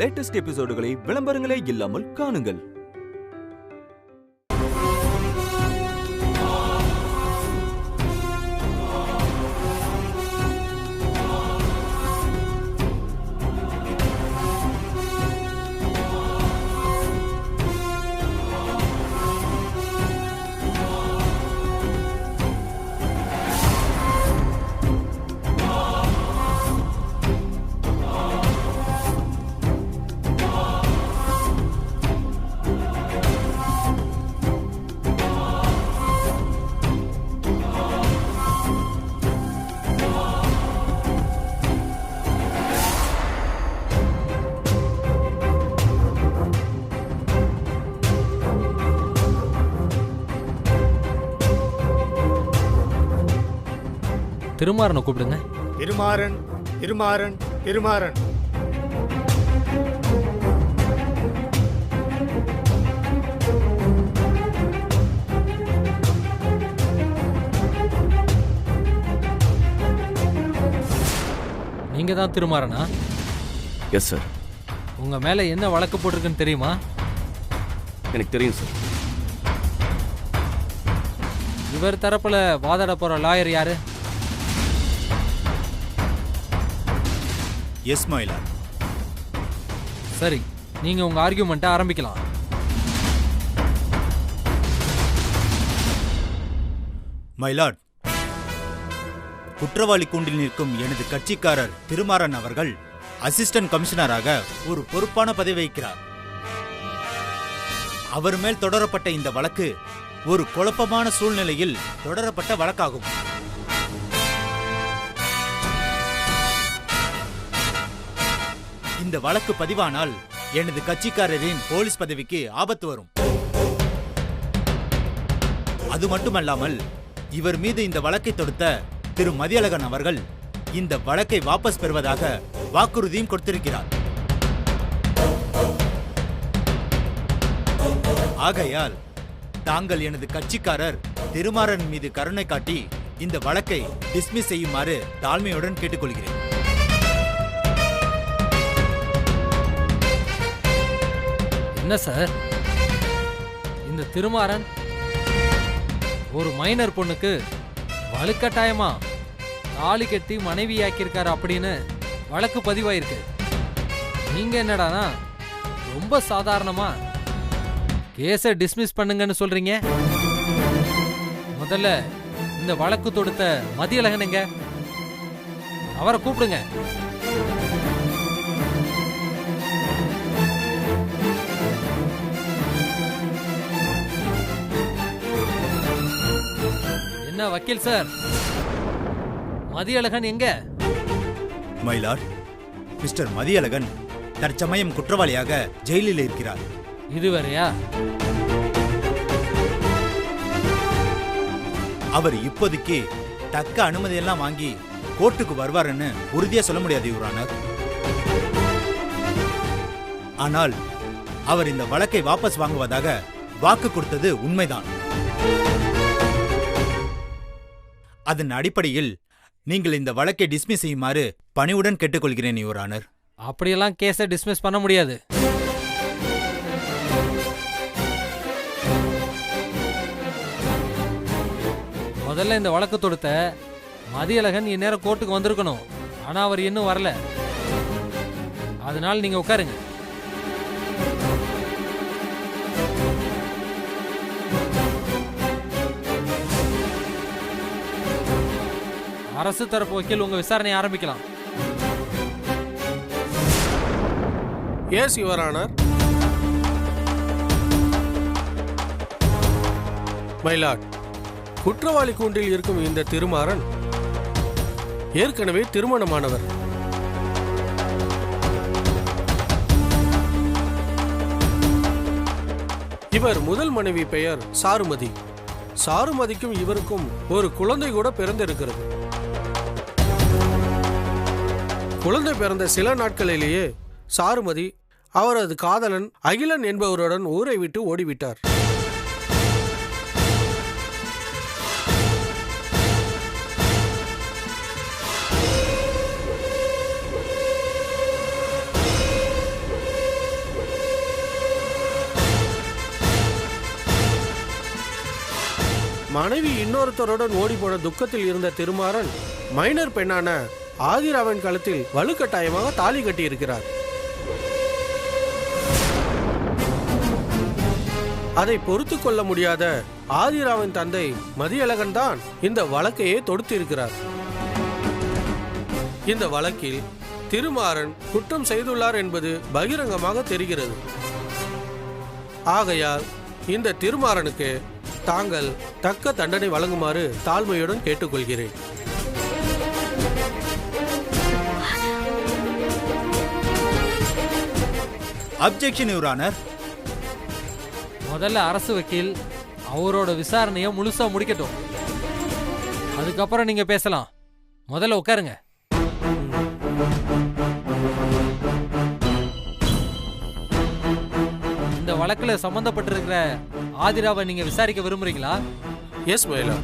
Latest எபிசோடுகளை விளம்பரங்களே இல்லாமல் காணுங்கள். திருமாறனை கூப்பிடுங்க. திருமாறன், திருமாறன், திருமாறன். நீங்க தான் திருமாறனா? Yes sir. உங்க மேல என்ன வழக்கு போட்டிருக்குன்னு தெரியுமா? எனக்கு தெரியும் சார். இவர் தரப்புல வாதாட போற லாயர் யாரு? எஸ் மைலார்ட். சரி, நீங்க உங்க ஆர்கியூமெண்ட்டை ஆரம்பிக்கலாம். மைலார்ட், குற்றவாளி கூண்டில் நிற்கும் எனது கட்சிக்காரர் திருமாறன் அவர்கள் அசிஸ்டன்ட் கமிஷனராக ஒரு பொறுப்பான பதவி வகிக்கிறார். அவர் மேல் தொடரப்பட்ட இந்த வழக்கு ஒரு குழப்பமான சூழ்நிலையில் தொடரப்பட்ட வழக்காகும். இந்த வழக்கு பதிவானால் எனது கட்சிக்காரரின் போலீஸ் பதவிக்கு ஆபத்து வரும். அது மட்டுமல்லாமல் இவர் மீது இந்த வழக்கை தொடுத்த திரு மதியழகன் அவர்கள் இந்த வழக்கை வாபஸ் பெறுவதாக வாக்குறுதியும் கொடுத்திருக்கிறார். ஆகையால் தாங்கள் எனது கட்சிக்காரர் திருமாறன் மீது கருணை காட்டி இந்த வழக்கை டிஸ்மிஸ் செய்யுமாறு தாழ்மையுடன் கேட்டுக்கொள்கிறேன். என்ன சார், இந்த திருமாறன் ஒரு மைனர் பொண்ணுக்கு வலுக்கட்டாயமா தாலி கட்டி மனைவியாக்கியிருக்காரு அப்படின்னு வழக்கு பதிவாயிருக்கு. நீங்க என்னடானா ரொம்ப சாதாரணமா கேஸை டிஸ்மிஸ் பண்ணுங்கன்னு சொல்றீங்க. முதல்ல இந்த வழக்கு தொடுத்த மதியழகனுங்க, அவரை கூப்பிடுங்க. என்ன வக்கீல் சார், மதியழகன் எங்க? மைலார்ட், மிஸ்டர் மதியழகன் தற்சமயம் குற்றவாளியாக ஜெயிலில் இருக்கிறார். இதுவரையா? அவர் இப்போதைக்கு தக்க அனுமதியெல்லாம் வாங்கி கோர்ட்டுக்கு வருவாருன்னு உறுதியா சொல்ல முடியாது யுவரானர். ஆனால் அவர் இந்த வழக்கை வாபஸ் வாங்குவதாக வாக்கு கொடுத்தது உண்மைதான். அதன் அடிப்படையில் நீங்கள் இந்த வழக்கை டிஸ்மிஸ் செய்யுமாறு பணிவுடன் கேட்டுக்கொள்கிறேன் யுவரானர். அப்படியெல்லாம் கேஸை டிஸ்மிஸ் பண்ண முடியாது. முதல்ல இந்த வழக்கு தொடுத்த மதியழகன் இந்நேரம் கோர்ட்டுக்கு வந்திருக்கணும். ஆனா அவர் இன்னும் வரல. அதனால நீங்க உட்காருங்க. அரசு தரப்பு வக்கீல் உங்க விசாரணை ஆரம்பிக்கலாம். Yes your honour. மைலார்ட், குற்றவாளி கூண்டில் இருக்கும் இந்த திருமாறன் ஏற்கனவே திருமணமானவர். இவர் முதல் மனைவி பெயர் சாருமதி. சாருமதிக்கும் இவருக்கும் ஒரு குழந்தை கூட பிறந்திருக்கிறது. குழந்தை பிறந்த சில நாட்களிலேயே சாருமதி அவரது காதலன் அகிலன் என்பவருடன் ஊரை விட்டு ஓடிவிட்டார். மனைவி இன்னொருத்தருடன் ஓடிப்போன துக்கத்தில் இருந்த திருமாறன் மைனர் பெண்ணான ஆதிராவின் கழுத்தில் வலுக்கட்டாயமாக தாலி கட்டியிருக்கிறார். அதை பொறுத்து கொள்ள முடியாத ஆதிராவின் தந்தை மதியழகன் தான் இந்த வழக்கையே தொடுத்திருக்கிறார். இந்த வழக்கில் திருமாறன் குற்றம் செய்துள்ளார் என்பது பகிரங்கமாக தெரிகிறது. ஆகையால் இந்த திருமாறனுக்கு தாங்கள் தக்க தண்டனை வழங்குமாறு தாழ்மையுடன் கேட்டுக்கொள்கிறேன். Objection your honour. முதல்ல அரசு வக்கீல் அவரோட விசாரணையை முழுசா முடிக்கட்டும், அதுக்கப்புறம் நீங்க பேசலாம். முதல்ல உட்காருங்க. இந்த வழக்குல சம்பந்தப்பட்டிருக்கிற ஆதிராவை நீங்க விசாரிக்க விரும்புறீங்களா? எஸ் மயிலா.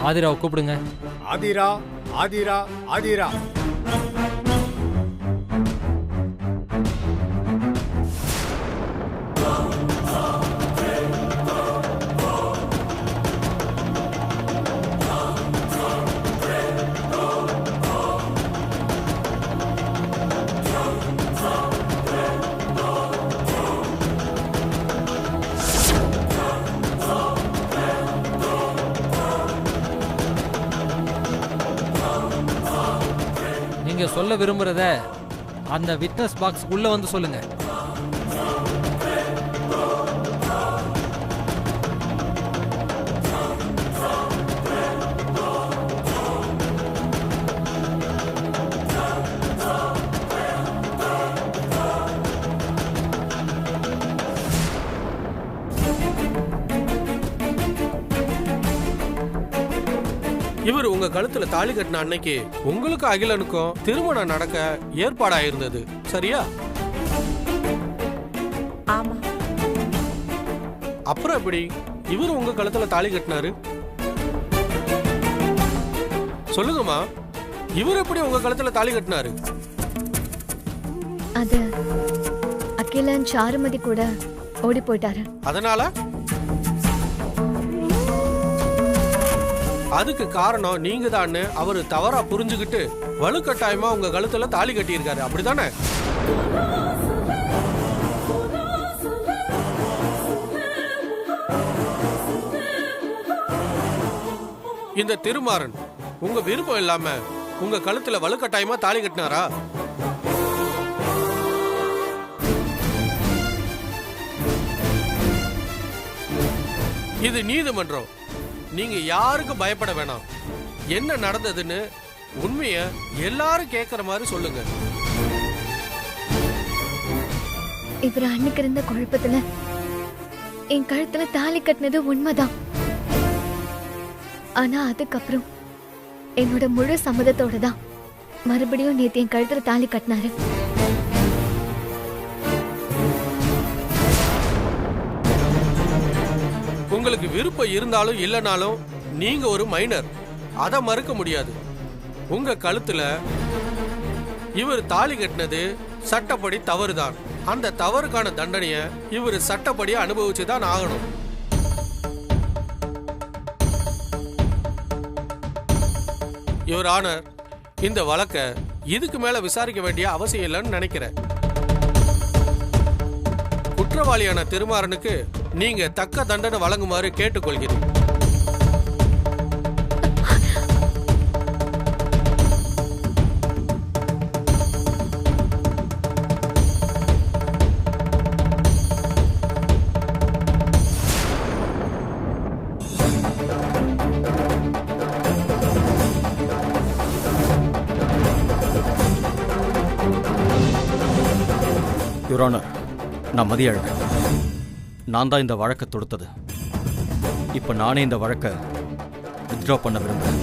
ஆதிராவை கூப்பிடுங்க. ஆதிரா, ஆதிரா, ஆதிரா. நீங்க சொல்ல விரும்புறத அந்த விட்னஸ் பாக்ஸ் உள்ள வந்து சொல்லுங்க. இவர் உங்க கழுத்துல தாலி கட்டின அன்னைக்கு உங்களுக்கு அகிலனுக்கும் திருமணம் நடக்க ஏற்பாடாயிருந்தது, சரியா? ஆமா. அப்புறம் எப்படி இவர் உங்க கழுத்துல தாலி கட்டினாரு? சொல்லுங்கம்மா, இவர் எப்படி உங்க கழுத்துல தாலி கட்டினாரு? அது அகிலன் சாருமதி கூட ஓடி போயிட்டாரு. அதனால அதுக்கு காரணம் நீங்க தான் அவரு தவறா புரிஞ்சுக்கிட்டு வலுக்கட்டாயமா உங்க கழுத்துல தாலி கட்டியிருக்காரு, அப்படிதானே? இந்த திருமாறன் உங்க விருப்பம் இல்லாம உங்க கழுத்துல வலுக்கட்டாயமா தாலி கட்டினாரா? இது நீதிமன்றம், நீங்க யாருக்கும் பயப்பட வேணாம். என்ன நடந்ததுன்னு உண்மைய எல்லாரும் கேட்கிற மாதிரி சொல்லுங்க. இவர் அன்னைக்கு இருந்த குழப்பத்துல என் கழுத்துல தாலி கட்டினது உண்மைதான். ஆனா அதுக்கப்புறம் என்னோட முழு சம்மதத்தோட தான் மறுபடியும் நேத்து என் கழுத்துல தாலி கட்டினாரு. உங்களுக்கு விருப்பம் இருந்தாலும் இல்லைனாலும் நீங்க ஒரு மைனர், அதை மறுக்க முடியாது. உங்க கழுத்துல இவர் தாலி கட்டினது சட்டப்படி தவறுதான். அந்த தவறுக்கான தண்டனைய இவர் சட்டப்படி அனுபவிச்சுதான் ஆகணும். யுவர் ஆனர், இந்த வழக்க இதுக்கு மேல விசாரிக்க வேண்டிய அவசியம் இல்லைன்னு நினைக்கிறேன். குற்றவாளியான திருமாறனுக்கு நீங்க தக்க தண்டனை வழங்குமாறு கேட்டுக்கொள்கிறேன். யுவர் ஆனர், நான் மதியழகன். நான் தான் இந்த வழக்கை தொடுத்தது. இப்போ நானே இந்த வழக்கை வித்ட்ரா பண்ண விரும்புகிறேன்.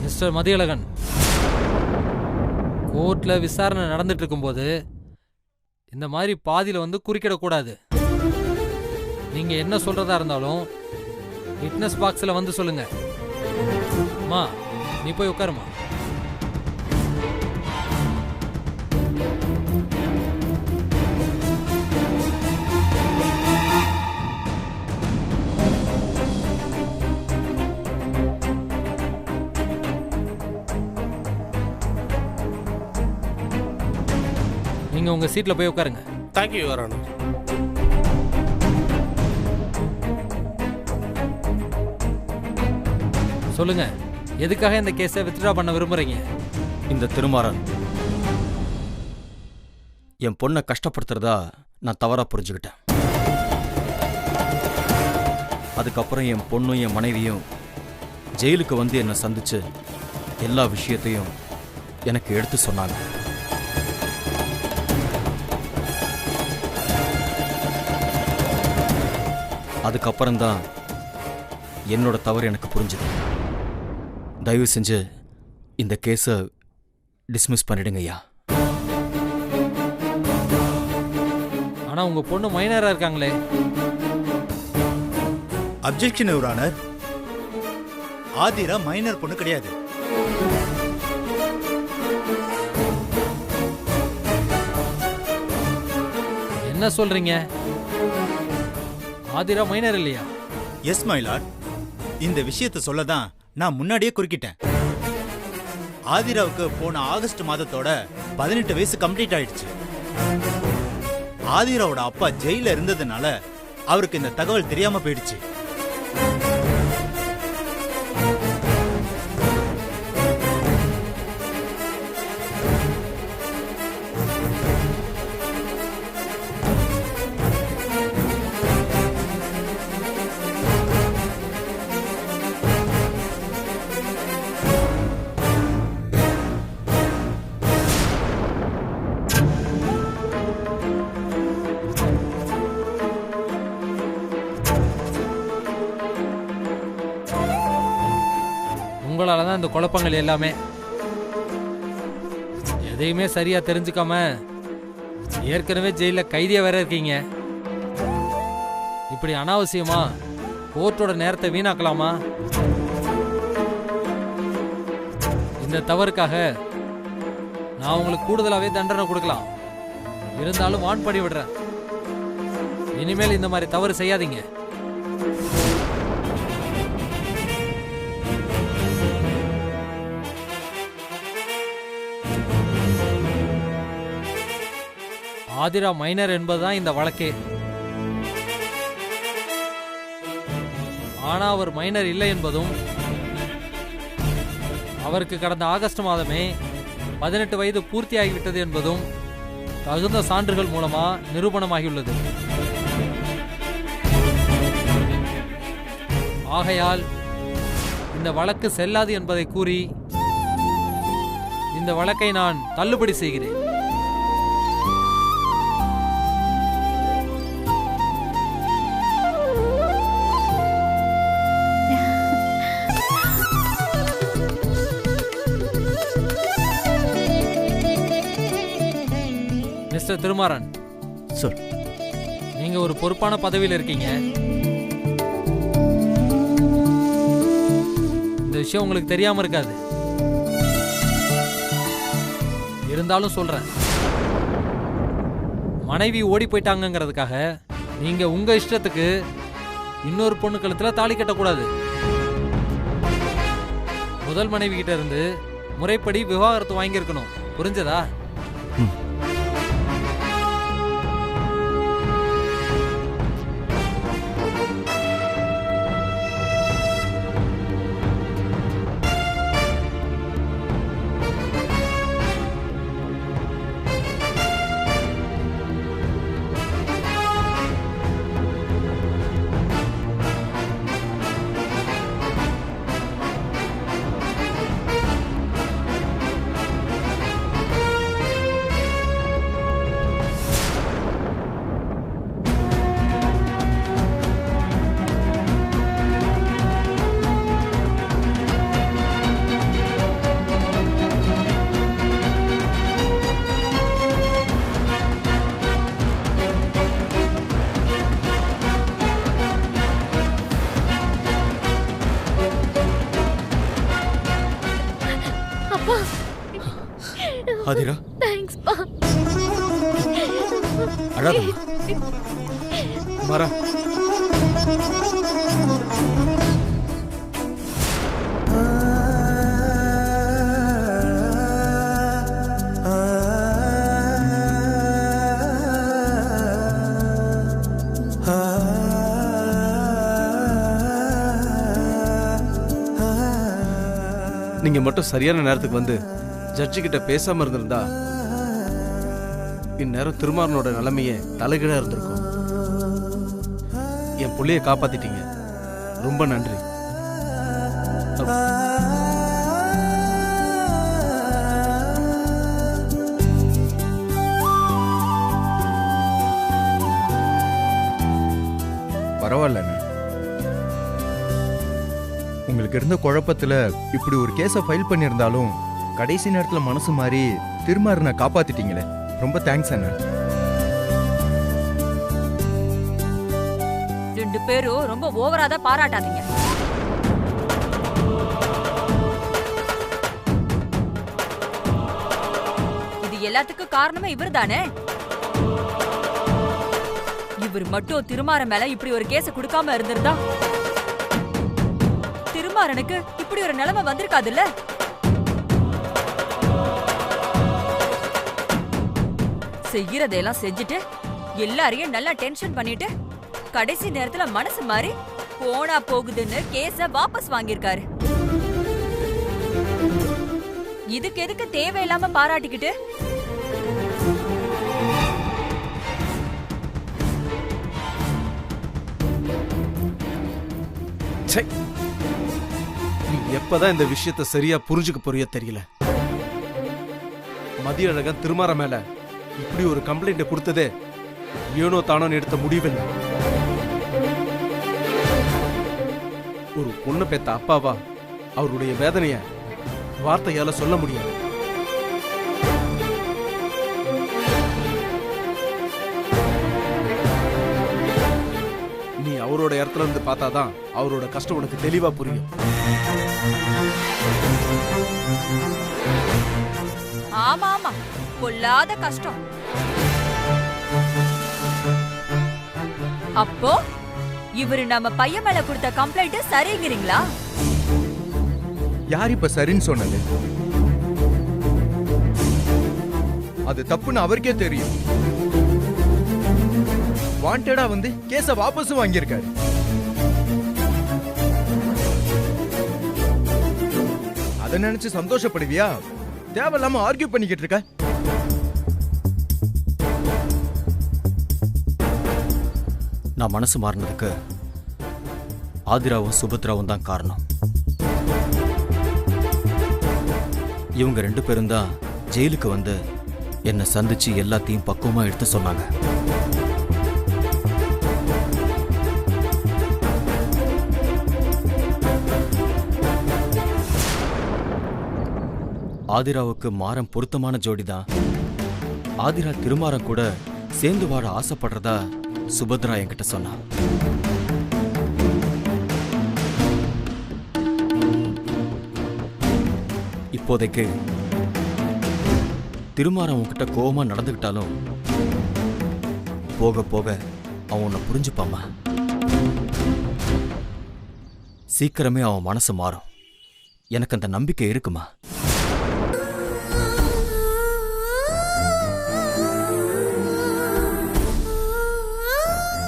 மிஸ்டர் மதியழகன், கோர்ட்ல விசாரணை நடந்துட்டு இருக்கும்போது இந்த மாதிரி பாதியில வந்து குறுக்கிடக்கூடாது. நீங்க என்ன சொல்றதா இருந்தாலும் விட்னஸ் பாக்ஸ்ல வந்து சொல்லுங்க. அம்மா, நீ போய் உட்காருமா. நீங்க உங்க சீட்ல போய் உட்காருங்க. Thank you your honour. சொல்லுங்க, எதுக்காக இந்த கேஸை வித்ட்ரா பண்ண விரும்புறீங்க? இந்த திருமாறன் என் பொண்ணை கஷ்டப்படுத்துறதா நான் தவறா புரிஞ்சுக்கிட்டேன். அதுக்கப்புறம் என் பொண்ணும் என் மனைவியும் ஜெயிலுக்கு வந்து என்னை சந்திச்சு எல்லா விஷயத்தையும் எனக்கு எடுத்து சொன்னாங்க. அதுக்கப்புறம்தான் என்னோட தவறு எனக்கு புரிஞ்சுது. தயவு செஞ்சு இந்த கேஸை டிஸ்மிஸ் பண்ணிடுங்க ஐயா. ஆனா உங்க பொண்ணு மைனரா இருக்காங்களே. Objection your honour. Aadhira minor பொண்ணு கிடையாது. என்ன சொல்றீங்க? ஆதிரா மைனர் இல்லையா? Yes my lord. இந்த விஷயத்தை சொல்லதான் நான் முன்னாடியே குறுக்கிட்டேன். ஆதிராவுக்கு போன ஆகஸ்ட் மாதத்தோட 18 வயசு கம்ப்ளீட் ஆயிடுச்சு. ஆதிராவோட அப்பா ஜெயில இருந்ததுனால அவருக்கு இந்த தகவல் தெரியாம போயிடுச்சு. உங்களால தான் இந்த குழப்பங்கள் எல்லாமே. எதையுமே சரியா தெரிஞ்சுக்காம ஏற்கனவே ஜெயில கைதியா வேற இருக்கீங்க. இப்படி அனாவசியமா கோர்ட்டோட நேரத்தை வீணாக்கலாமா? இந்த தவறுக்காக நான் உங்களுக்கு கூடுதலாவே தண்டனை கொடுக்கலாம். இருந்தாலும் வான் பண்ணி விடுறேன், இனிமேல் இந்த மாதிரி தவறு செய்யாதீங்க. ஆதிரா மைனர் என்பதுதான் இந்த வழக்கே. ஆனா அவர் மைனர் இல்லை என்பதும், அவருக்கு கடந்த ஆகஸ்ட் மாதமே 18 வயது பூர்த்தியாகிவிட்டது என்பதும் தகுந்த சான்றுகள் மூலமா நிரூபணமாகியுள்ளது. ஆகையால் இந்த வழக்கு செல்லாது என்பதை கூறி இந்த வழக்கை நான் தள்ளுபடி செய்கிறேன். மிஸ்டர் திருமாறன் சார், நீங்க ஒரு பொறுப்பான பதவியில் இருக்கீங்க. இந்த விஷயம் உங்களுக்கு தெரியாம இருக்காது. இருந்தாலும் சொல்றேன், மனைவி ஓடி போயிட்டாங்கிறதுக்காக நீங்க உங்க இஷ்டத்துக்கு இன்னொரு பொண்ணு கழுத்துல தாலி கட்டக்கூடாது. முதல் மனைவி கிட்ட இருந்து முறைப்படி விவாகரத்து வாங்கியிருக்கணும். புரிஞ்சதா? ஆதிரா, தேங்க்ஸ் பா. அழாதம்மா. குமாரா, நீங்க மட்டும் சரியான நேரத்துக்கு வந்து ஜட்ஜி கிட்ட பேசாம இருந்திருந்தா இந்நேரம் திருமாறனோட நிலைமையே தலைகீழா இருந்திருக்கும். என் புள்ளைய காப்பாத்திட்டீங்க, ரொம்ப நன்றி. பரவாயில்லண்ணே, உங்களுக்கு இருந்த குழப்பத்துல இப்படி ஒரு கேஸை ஃபைல் பண்ணியிருந்தாலும் கடைசி நேரத்துல மனசு மாறி திருமாறனை காப்பாத்திட்டீங்களே, ரொம்ப தேங்க்ஸ் அண்ணா. ரெண்டு பேரும் ரொம்ப ஓவரா தான் பாராட்டாதீங்க. இது எல்லாத்துக்கும் காரணமே இவர் தானே. இவர் மட்டும் திருமாற மேல இப்படி ஒரு கேஸ கொடுக்காம இருந்திருந்தா திருமாறனுக்கு இப்படி ஒரு நிலைமை வந்திருக்காதுல்ல. செய்யறதெல்லாம் செஞ்சுட்டு எல்லாரையும் நல்லா டென்ஷன் பண்ணிட்டு கடைசி நேரத்துல மனசு மாறி போனா போகுதுன்னு கேஸ வாபஸ் வாங்கியிருக்காரு. இதுக்கு எதுக்கு தேவையில்லாம பாராட்டிக்கிட்டு? நீ எப்பதான் இந்த விஷயத்தை சரியா புரிஞ்சுக்க போறிய தெரியல. மதியழகன் திருமாற மேல இப்படி ஒரு கம்ப்ளைண்ட் கொடுத்ததே ஏனோ தானோன்னு எடுத்த முடிவில்லை. ஒரு பொண்ணு பெத்த அப்பாவா அவருடைய வேதனைய வார்த்தையால சொல்ல முடியாது. நீ அவரோட இடத்துல இருந்து பார்த்தாதான் அவரோட கஷ்டம் உனக்கு தெளிவா புரியும். ஆமா ஆமா, பொல்லாத கஷ்டம். அப்போ இவரு நம்ம பையன் மேல கொடுத்த கம்ப்ளைண்ட் சரிங்கிறீங்களா? யார் இப்ப சரின்னு சொன்னது? அது தப்புன்னு அவருக்கே தெரியும். வாண்டடா வந்து கேஸ வாபஸும் வாங்கியிருக்காரு. அதை நினைச்சு சந்தோஷப்படுவியா? தேவையில்லாம ஆர்கியூ பண்ணிக்கிட்டு இருக்க. நான் மனசு மாறினதுக்கு ஆதிராவும் சுபத்ராவும் தான் காரணம். இவங்க 2 பேரும் தான் ஜெயிலுக்கு வந்து என்னை சந்திச்சு எல்லாத்தையும் பக்குவமா எடுத்து சொன்னாங்க. ஆதிராவுக்கு மாறன் பொருத்தமான ஜோடிதான். ஆதிரா திருமாறன் கூட சேர்ந்து வாழ ஆசைப்படுறதா சுபத்ரா என்கிட்ட சொன்னா. இப்போதைக்கு திருமாறன் உன்கிட்ட கோவமா நடந்துக்கிட்டாலும் போக போக அவன் உன்னை புரிஞ்சுப்பாமா. சீக்கிரமே அவன் மனசு மாறும். எனக்கு அந்த நம்பிக்கை இருக்குமா?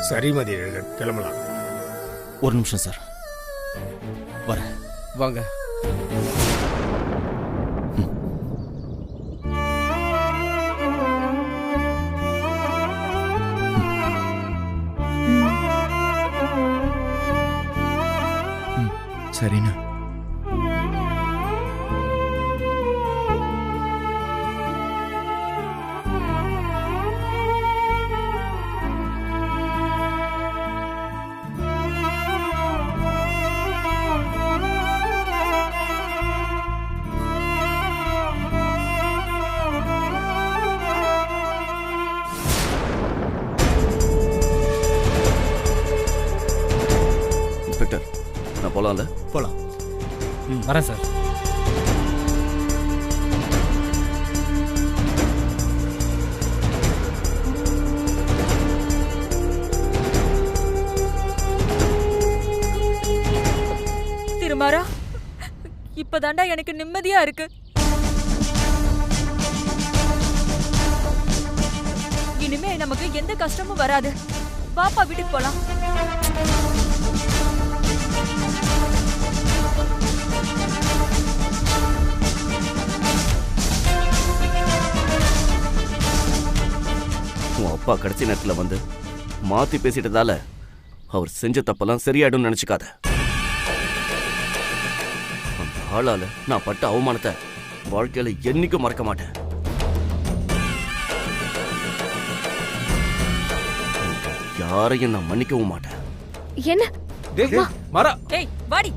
சரி மதியழகன், கிளம்பலாம். ஒரு நிமிஷம் சார், வரேன். வாங்க. சரிண்ணா. இன்ஸ்பெக்டர், நான் போலாம்ல? போலாம். வரேன் சார். திருமாறா, இப்பதாண்டா எனக்கு நிம்மதியா இருக்கு. இனிமே நமக்கு எந்த கஷ்டமும் வராது. பாப்பா வீட்டுக்கு போலாம். அப்பா கடைசி நேரத்துல வந்து மாத்தி பேசிட்டதால அவர் செஞ்ச தப்பெல்லாம் சரியாயிடும் நினைச்சுக்காத. அந்த ஆளால நான் பட்ட அவமானத்தை வாழ்க்கையில என்னைக்கும் மறக்க மாட்டேன். யாரையும் நான் மன்னிக்கவும் மாட்டேன். என்ன டேய் மரா ஏய் வாடி